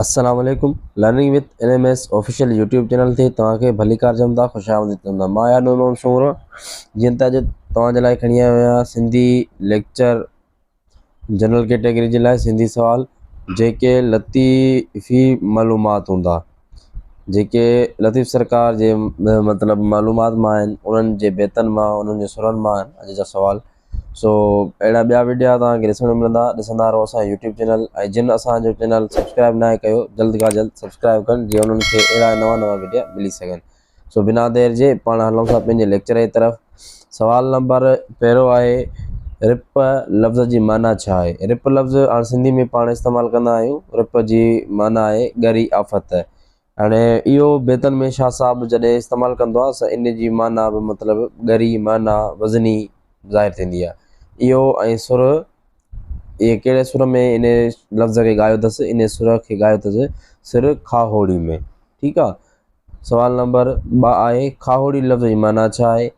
अस्सलाम वालेकुम। Learning with LMS official YouTube channel ते तव्हांखे भली कार चवंदा ख़ुशामदीद चवंदा। मां आहियां नूर शूर। जीअं त अॼु तव्हांजे लाइ खणी आयो आहियां सिंधी लेक्चर जनरल कैटेगरी जे लाइ सिंधी सुवाल जेके लतीफ़ी मालूमात हूंदा, जेके लतीफ़ सरकार जे मतिलबु मालूमात मां आहिनि, उन्हनि जे बेतन मां, उन्हनि जे सुरनि मां आहिनि अॼु जा सुवाल। सो अहिड़ा ॿिया वीडियो तव्हांखे ॾिसण में मिलंदा, ॾिसंदा रहो असांजो यूट्यूब चैनल। ऐं जिन असांजो चैनल सब्सक्राइब न आहे कयो, जल्द खां जल्द सब्सक्राइब कनि जीअं उन्हनि खे अहिड़ा नवां वीडियो मिली सघनि। सो बिना देरि जे पाण हलूं था पंहिंजे लेक्चर जी तरफ़। सवाल नंबर पहिरियों आहे, रिप लफ़्ज़ जी माना छा आहे? रिप लफ़्ज़ हाणे सिंधी में पाण इस्तेमालु कंदा आहियूं। रिप जी माना आहे ॻरी आफ़त। हाणे इहो बेतन में शाह साहब जॾहिं इस्तेमालु कंदो आहे इन जी माना बि मतिलबु ॻरी माना वज़नी ज़ाहिर थींदी आहे। इहो ऐं सुर, इहे कहिड़े सुर में इन लफ़्ज़ खे ॻायो अथसि? इन सुर खे ॻायो अथसि सिर खाहोड़ी में। ठीकु आहे। सवाल नंबर 2 आहे, खाहोड़ी लफ़्ज़ जी माना छा आहे?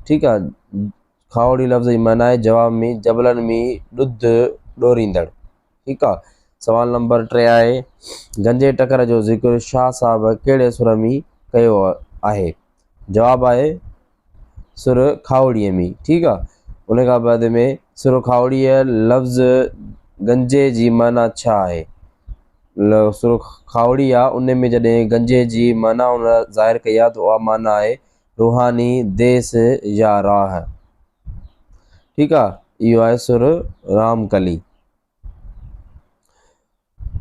ठीकु आहे। खाहोड़ी लफ़्ज़ जी माना आहे जवाब में जबलनि में ॾुध ॾोरींदड़। ठीकु आहे। सवाल नंबर 3 आहे, गंजे टकर जो ज़िक्र शाह साहब कहिड़े सुर में कयो आहे? जवाब आहे सुर खावड़ीअ में। ठीकु आहे। उन खां बाद में सुर खावड़ीअ लफ़्ज़ गंजे जी माना छा आहे? सुर खावड़ी आहे, उन में जॾहिं गंजे जी माना उन ज़ाहिर कई आहे त उहा माना आहे रूहानी देस या राह। ठीकु आहे। इहो आहे सुर रामकली।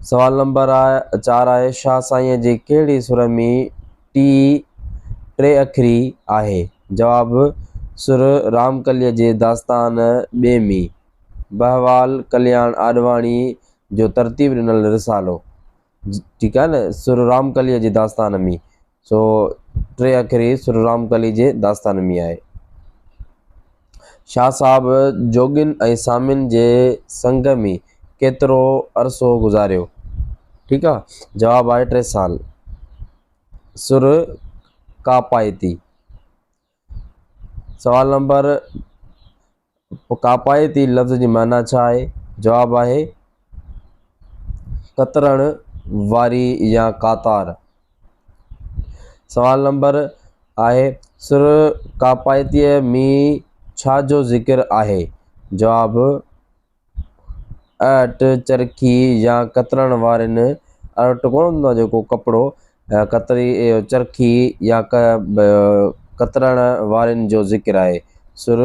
सवाल नंबर 4 आहे, शाह साईं जे कहिड़ी सुर में टे अखरी आहे? जवाब सुर रामकलीअ जे दास्तान ॿिए में। बहवाल कल्याण आडवाणी जो तरतीब ॾिनल रिसालो। ठीकु आहे न, सुर रामकलीअ जे दास्तान में। सो टे अखरी सुर रामकली जे दास्तान में आहे। शाह साहब जोगिन ऐं सामिन जे संग में केतिरो अरसो गुज़ारियो? ठीकु आहे। जवाब आहे 3 साल। सुर कापायती। सवाल नंबर, कापायती लफ़्ज़ जी माना छा आहे? जवाब आहे कतरण वारी या कातार। सवाल नंबर आहे, सुर कापायतीअ में छा जो ज़िक्र आहे? जवाब अट चरखी या कतरण वारनि, अट कोन हूंदो आहे जेको कपिड़ो कतरी, चरखी या कतरण वारनि जो ज़िक्र आहे। सुर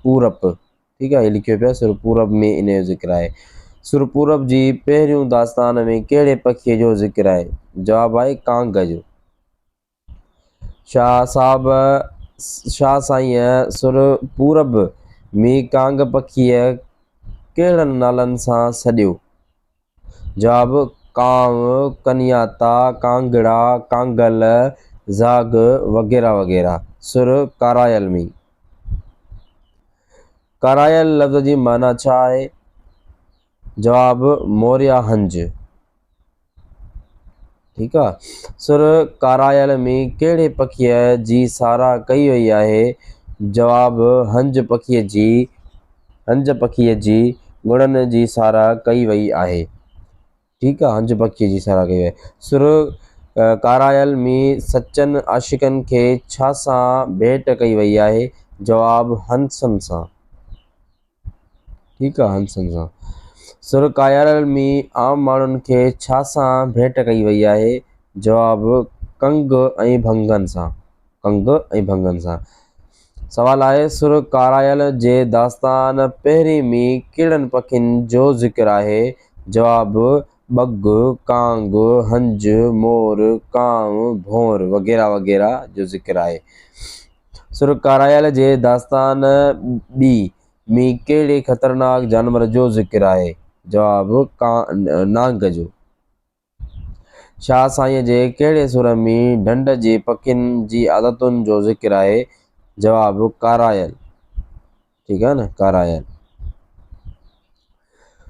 पूरब। ठीकु आहे। लिखियो पिया सुर पूरब में इन जो ज़िक्र आहे। सुर पूरब जी पहिरियों दास्तान में कहिड़े पखीअ जो ज़िक्र आहे? जवाब आहे कांग जो। शाह साईं सुर पूरब में कांग पखीअ कहिड़नि नालनि सां सॾियो? जवाब कांव, कनियाता, कांगड़ा, कांगल, ज़ाग वग़ैरह वग़ैरह। सुर कारायल में। कारायल लफ़्ज़ जी माना छा आहे? जवाब मोरिया हंज। ठीकु आहे। सुर कारायल में कहिड़े पखीअ जी साराह कई वई आहे? जवाब हंज पखीअ जी गुणनि जी साराह कई वई आहे। ठीकु आहे। हंज पखीअ जी साराह कई वई आहे। सुर कारायल में सचनि आशिक़नि खे छा सां भेंट कई वई आहे? जवाब हंसनि सां। ठीकु आहे। हंसनि सां। सुर कारायल में आम माण्हुनि खे छा सां भेंट कई वई आहे? जवाब कंग ऐं भंगनि सां। कंग ऐं भंगनि सां। सवाल आहे, सुर कारायल जे दास्तान पहिरीं में कहिड़नि पखियुनि जो ज़िक्र आहे? जवाब बग, कांग, हंज, मोर, कांव, भौर वग़ैरह वग़ैरह जो ज़िक्र आहे। सुर कारायल जे दास्तान ॿी में कहिड़े ख़तरनाक जानवर जो ज़िक्र आहे? जवाब नांग जो। शाह साईं जे कहिड़े सुर में ढंढ जे पखियुनि जी आदतुनि जो ज़िक्र आहे? जवाब कारायल। ठीकु आहे न, कारायल।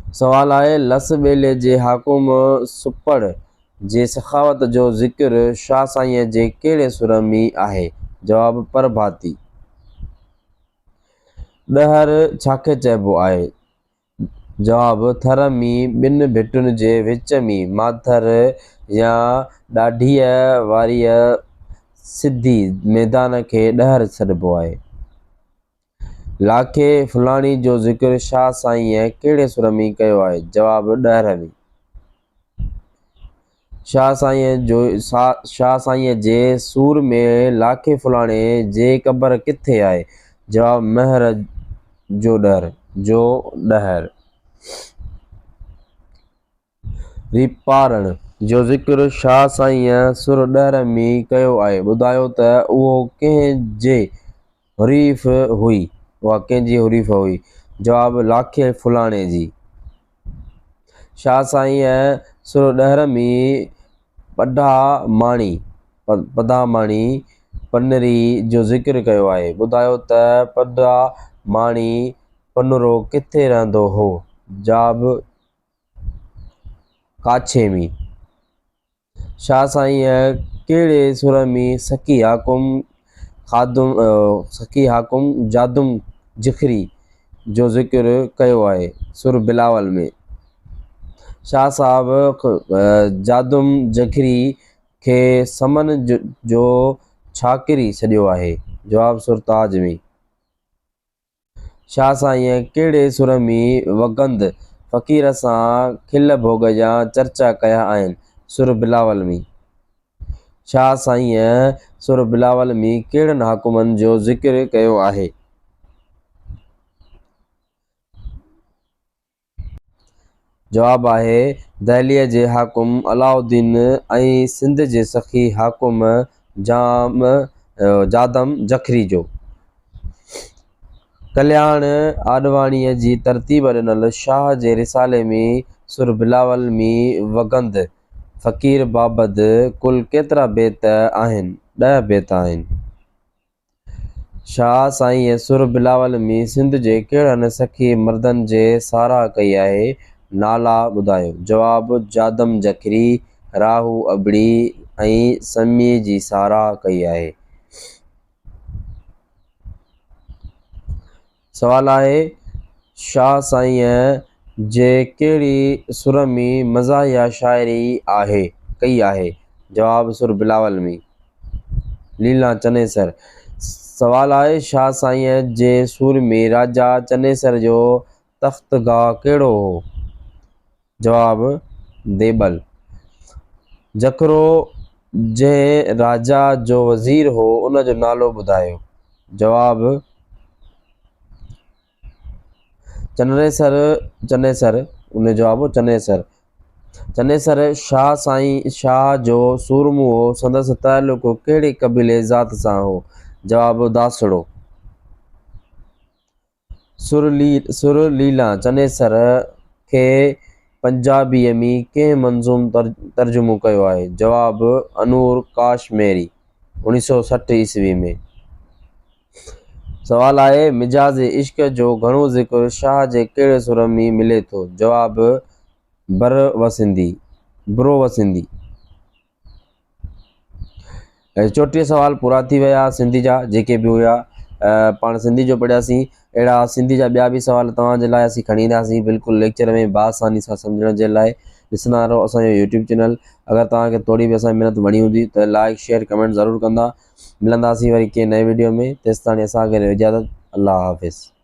सवाल आहे, लस ॿेले जे हाकुम सुपड़ जे सखावत जो ज़िक्र शाह साईं जे कहिड़े सुर में आहे? जवाब प्रभाती। ॾहर छाखे चइबो आहे? जवाब थर में ॿिनि भिटियुनि जे विच में माथर या ॾाढीअ वारी सिधी मैदान खे ॾहर छॾिबो आहे। लाखे फुलाणी जो ज़िक्र शाह साईं कहिड़े सुर में कयो आहे? जवाब ॾहर में। शाह साईं जे सूर में लाखे फुलाणे जे क़बर किथे आहे? जवाब महर जो ॾहर। रिपारण जो ज़िक्र शाह साईं सुर ॾहर में कयो आहे। ॿुधायो त उहो कंहिंजे हुरीफ़ हुई? जवाब लाखे फुलाणे जी। शाह साईं सुर ॾहर में पदामाणी पनरी जो ज़िक्र कयो आहे। ॿुधायो त पदामाणी पनरो किथे रहंदो हो? जवाब काछे में। शाह साईं कहिड़े सुर में सखी हाकुम जादुम जखरी जो ज़िक्र कयो आहे? सुर बिलावल में। शाह साहब जादुम जखरी खे समन जो छा किरी छॾियो आहे? जवाब सुरताज में। शाह साईं कहिड़े सुर में वगंद फ़क़ीर सां खिल भोग जा चर्चा कया आहिनि? सुर बिलावल में। शाह साईं सुर बिलावल में कहिड़नि हाकुमनि जो ज़िक्र कयो आहे? जवाब आहे दहलीअ जे हाकुम अलाउद्दीन ऐं सिंध जे सखी हाकुम जादम जखरी जो। कल्याण आडवाणीअ जी तरतीब ॾिनल शाह जे रिसाले में सुर बिलावल में वगंद फ़क़ीर बाबति कुल केतिरा बेत आहिनि? 10 बेत आहिनि। शाह साईं सुर बिलावल में सिंध जे कहिड़नि सखी मर्दनि जे साराह कई आहे? नाला ॿुधायो। जवाब जादम जखरी, राहू अबड़ी ऐं समी जी साराह कई आहे। सवाल आहे शाह साईं जे कहिड़ी सुर में मज़ाहिया शाइरी कई आहे? जवाब सुर बिलावल में। लीला चनेसर। सवाल आहे शाह साईं जे सूर में राजा चनेसर जो तख़्तगाह कहिड़ो हो? जवाब देबल। जखरो जंहिं राजा जो वज़ीर हो उन जो नालो ॿुधायो? जवाब चनेसर। उन जवाब चनेसर। चनेसर शाह जो सूरमो हो। संदसि तालुक कहिड़ी क़बीले ज़ात सां हो? जवाब दासड़ो। सुर लीला चनेसर खे पंजाबीअ में कंहिं मंज़ूम तर्जुमो कयो आहे? जवाब अनूर काशमेरी 1960 ईस्वी में। सवाल आहे मिजाज़ इश्क जो घणो ज़िक्र शाह जे कहिड़े सुर में मिले थो? जवाब बुरोवसिंदी। 34 सवाल पूरा थी विया सिंधी जा जेके बि हुआ। पाण सिंधी जो पढ़ियासीं। अहिड़ा सिंधी जा ॿिया बि सवाल तव्हांजे लाइ असीं खणी ईंदासीं बिल्कुलु लेक्चर में बासानी सां सम्झण जे लाइ। ॾिसंदा रहो असांजो यूट्यूब चैनल। अगरि तव्हांखे थोरी बि असांजी महिनत वणी हूंदी त लाइक शेयर कमेंट ज़रूरु कंदा। मिलंदासीं वरी कंहिं नए वीडियो में। तेसिताईं असांखे इजाज़त। अल्लाह हाफ़िज़।